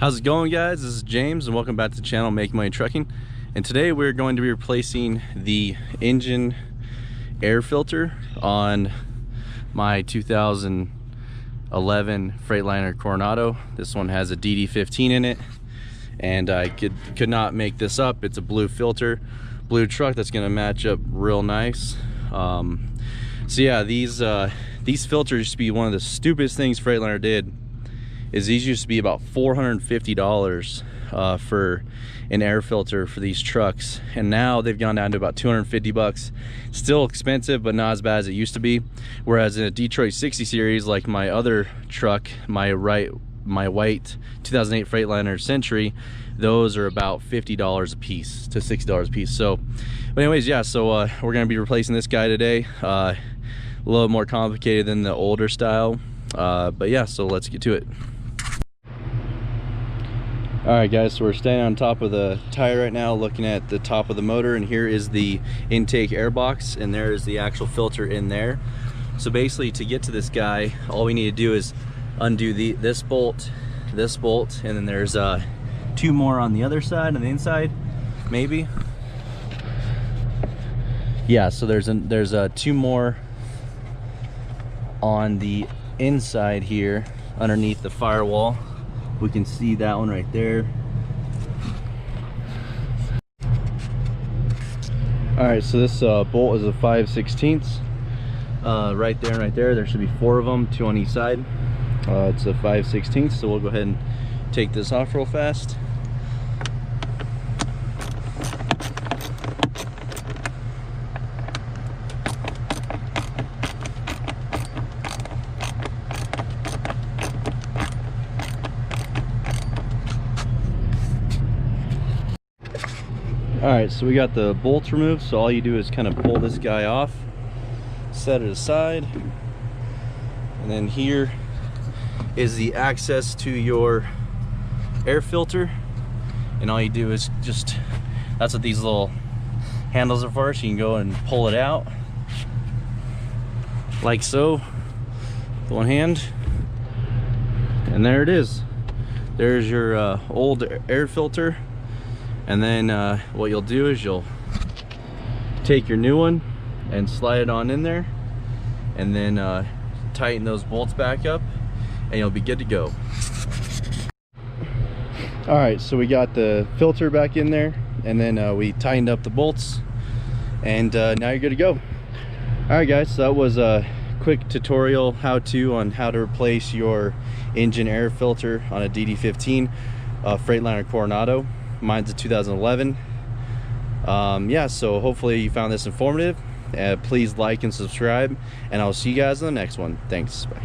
How's it going, guys? This is James and welcome back to the channel Make Money Trucking. And today we're going to be replacing the engine air filter on my 2011 Freightliner Coronado. This one has a DD15 in it, and I could not make this up. It's a blue filter, blue truck that's going to match up real nice. So yeah, these filters used to be one of the stupidest things Freightliner did. These used to be about $450 for an air filter for these trucks, and now they've gone down to about 250 bucks. Still expensive, but not as bad as it used to be. Whereas in a Detroit 60 series, like my other truck, my white 2008 Freightliner Century, those are about $50 a piece to $60 a piece. So, but anyways, yeah. So we're gonna be replacing this guy today. A little more complicated than the older style, but yeah. So let's get to it. Alright guys, so we're standing on top of the tire right now, looking at the top of the motor, and here is the intake air box, and there is the actual filter in there. So basically, to get to this guy, all we need to do is undo this bolt, and then there's two more on the other side, on the inside, maybe. Yeah, so there's two more on the inside here, underneath the firewall. We can see that one right there. All right, so this bolt is a 5/16. Right there and right there. There should be four of them, two on each side. It's a 5/16, so we'll go ahead and take this off real fast. Alright, so we got the bolts removed, so all you do is kind of pull this guy off, set it aside, and then here is the access to your air filter, and all you do is just, that's what these little handles are for, so you can go and pull it out like so with one hand, and there it is. There's your old air filter. And then what you'll do is you'll take your new one and slide it on in there, and then tighten those bolts back up, and you'll be good to go. All right, so we got the filter back in there, and then we tightened up the bolts, and now you're good to go. All right guys, so that was a quick tutorial how-to on how to replace your engine air filter on a DD15 Freightliner Coronado. Mine's a 2011. Yeah, so hopefully you found this informative. Please like and subscribe, and I'll see you guys in the next one. Thanks. Bye.